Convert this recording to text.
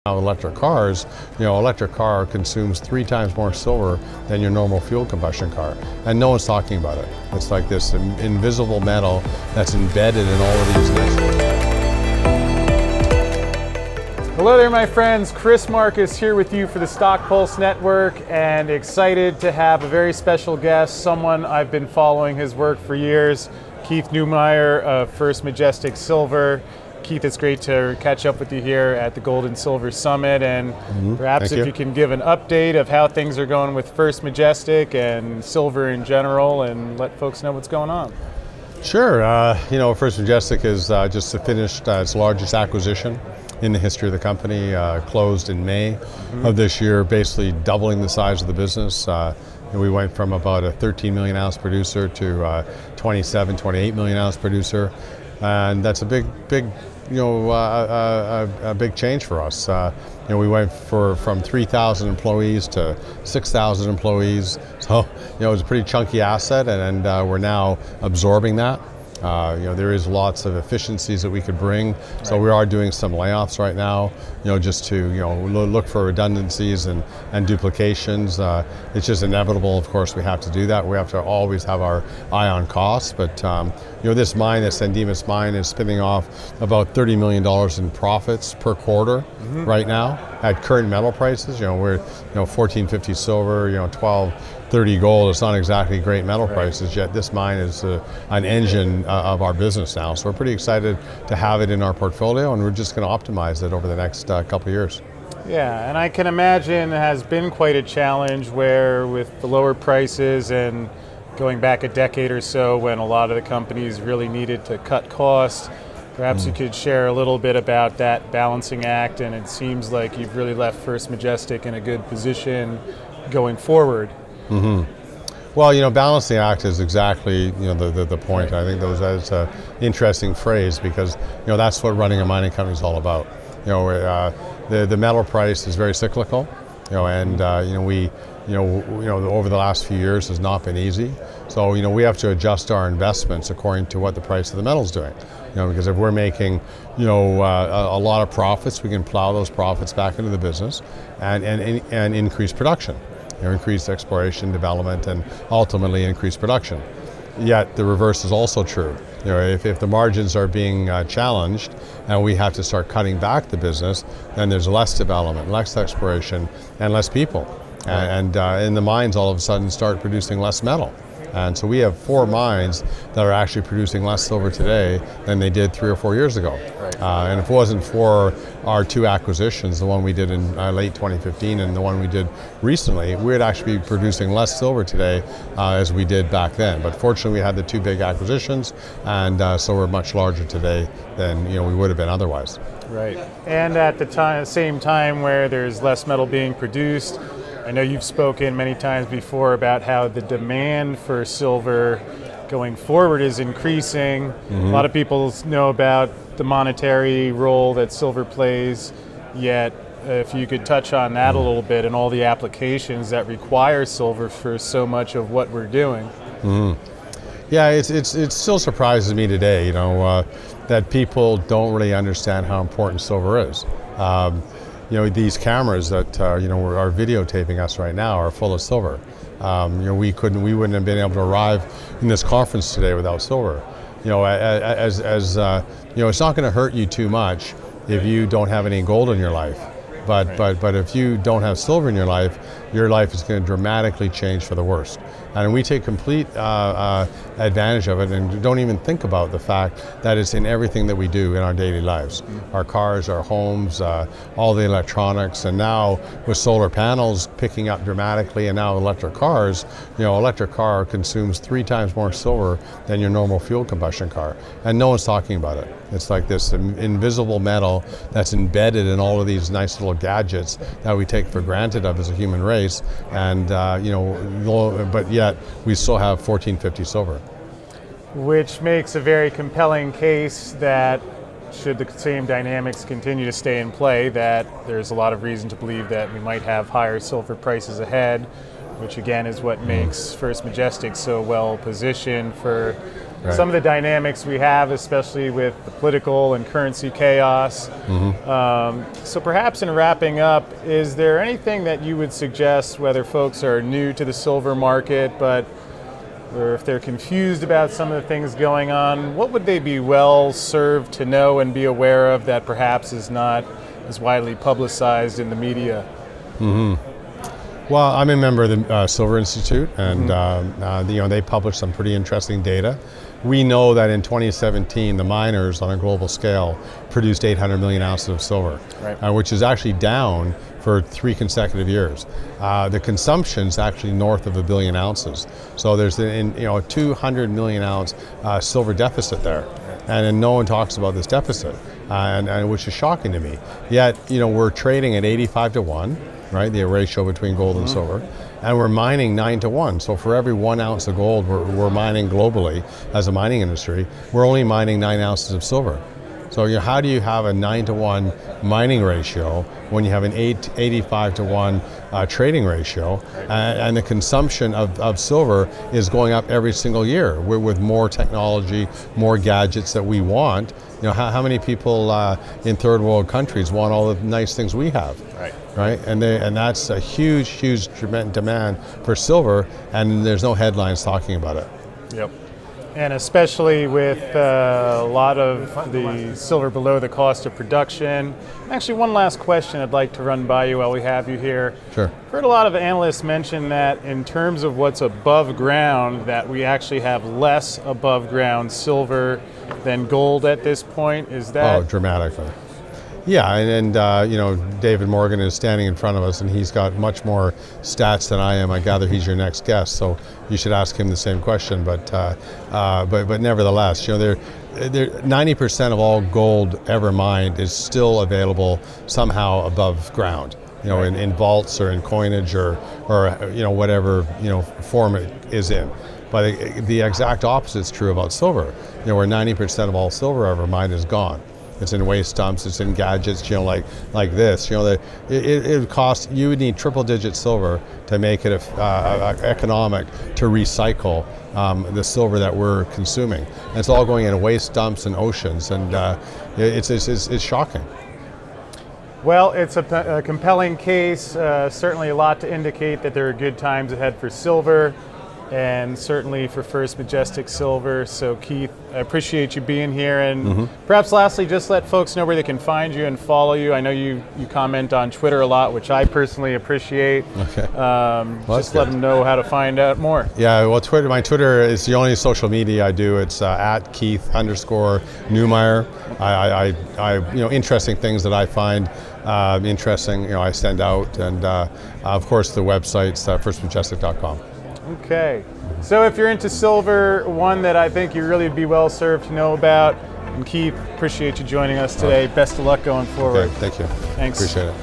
Now electric cars, electric car consumes 3 times more silver than your normal fuel combustion car, and no one's talking about it. It's like this invisible metal that's embedded in all of these things. Hello there, my friends. Chris Marcus here with you for the StockPulse Network, and excited to have a very special guest, someone I've been following his work for years, Keith Neumeyer of First Majestic Silver. Keith, it's great to catch up with you here at the Gold and Silver Summit, and perhaps if you can give an update of how things are going with First Majestic and silver in general, and let folks know what's going on. Sure. First Majestic is just finished its largest acquisition in the history of the company, closed in May of this year, basically doubling the size of the business. We went from about a 13 million ounce producer to 27, 28 million ounce producer. And that's a big change for us. We went from 3,000 employees to 6,000 employees. So, it was a pretty chunky asset, and we're now absorbing that. There is lots of efficiencies that we could bring. So we are doing some layoffs right now, just to look for redundancies and duplications. It's just inevitable, of course, we have to do that. We have to always have our eye on costs. But this mine, this San Dimas mine, is spinning off about $30 million in profits per quarter right now at current metal prices. We're $14.50 silver, $12.30 gold. It's not exactly great metal prices, yet this mine is an engine of our business now. So we're pretty excited to have it in our portfolio, and we're just going to optimize it over the next couple of years. Yeah, and I can imagine it has been quite a challenge where with the lower prices and going back a decade or so when a lot of the companies really needed to cut costs, perhaps you could share a little bit about that balancing act, and it seems like you've really left First Majestic in a good position going forward. Well, balancing act is exactly the point. I think that's an interesting phrase because that's what running a mining company is all about. The metal price is very cyclical, and over the last few years has not been easy. So we have to adjust our investments according to what the price of the metal is doing. Because if we're making a lot of profits, we can plow those profits back into the business and increase production. Increase exploration, development, and ultimately increase production. Yet the reverse is also true. If the margins are being challenged and we have to start cutting back the business, then there's less development, less exploration, and less people. And the mines all of a sudden start producing less metal. And so we have 4 mines that are actually producing less silver today than they did 3 or 4 years ago. And if it wasn't for our 2 acquisitions, the one we did in late 2015 and the one we did recently, we would actually be producing less silver today as we did back then. But fortunately, we had the 2 big acquisitions, and so we're much larger today than we would have been otherwise. Right. And at the same time where there's less metal being produced, I know you've spoken many times before about how the demand for silver going forward is increasing. A lot of people know about the monetary role that silver plays, yet if you could touch on that a little bit and all the applications that require silver for so much of what we're doing. Yeah, it still surprises me today, that people don't really understand how important silver is. These cameras that are videotaping us right now are full of silver. We wouldn't have been able to arrive in this conference today without silver. It's not going to hurt you too much if you don't have any gold in your life. But if you don't have silver in your life is going to dramatically change for the worst. And we take complete advantage of it and don't even think about the fact that it's in everything that we do in our daily lives. Our cars, our homes, all the electronics, and now with solar panels picking up dramatically, and now electric cars, electric car consumes 3 times more silver than your normal fuel combustion car. And no one's talking about it. It's like this invisible metal that's embedded in all of these nice little gadgets that we take for granted of as a human race, and but yet we still have $14.50 silver. Which makes a very compelling case that should the same dynamics continue to stay in play, that there's a lot of reason to believe that we might have higher silver prices ahead, which again is what makes First Majestic so well positioned for some of the dynamics we have, especially with the political and currency chaos. So perhaps in wrapping up, is there anything that you would suggest, whether folks are new to the silver market, or if they're confused about some of the things going on, what would they be well served to know and be aware of that perhaps is not as widely publicized in the media? Well, I'm a member of the Silver Institute, and they publish some pretty interesting data. We know that in 2017, the miners on a global scale produced 800 million ounces of silver, which is actually down for 3 consecutive years. The consumption's actually north of 1 billion ounces. So there's a 200 million ounce silver deficit there. And no one talks about this deficit, and which is shocking to me. Yet, we're trading at 85 to 1, right? The ratio between gold and silver. And we're mining 9 to 1. So for every 1 ounce of gold we're mining globally as a mining industry, we're only mining 9 ounces of silver. So how do you have a 9 to 1 mining ratio when you have an 85 to 1 trading ratio, and the consumption of silver is going up every single year with more technology, more gadgets that we want? How many people in third world countries want all the nice things we have? Right? And that's a huge demand for silver, and there's no headlines talking about it. Yep. And especially with a lot of the silver below the cost of production. Actually, one last question I'd like to run by you while we have you here. Sure. I've heard a lot of analysts mention that in terms of what's above ground, that we actually have less above ground silver than gold at this point. Is that? Oh, dramatically. Yeah, and David Morgan is standing in front of us, and he's got much more stats than I am. I gather he's your next guest, so you should ask him the same question. But nevertheless, 90% of all gold ever mined is still available somehow above ground. In vaults or in coinage or whatever form it is in. But the exact opposite is true about silver. Where 90% of all silver ever mined is gone. It's in waste dumps, it's in gadgets, like this. It would cost, you would need triple-digit silver to make it economic to recycle the silver that we're consuming. And it's all going in waste dumps and oceans, and it's shocking. Well, it's a compelling case, certainly a lot to indicate that there are good times ahead for silver, and certainly for First Majestic Silver. So Keith, I appreciate you being here, and perhaps lastly, just let folks know where they can find you and follow you. I know you comment on Twitter a lot, which I personally appreciate. Okay. Just let them know how to find out more. Yeah, well, my Twitter is the only social media I do. It's at Keith_Neumeyer. I interesting things that I find interesting, I send out, and of course the website's firstmajestic.com. Okay, so if you're into silver, one that I think you really be well served to know about. And Keith, appreciate you joining us today. Best of luck going forward. Okay, thank you. Thanks. Appreciate it.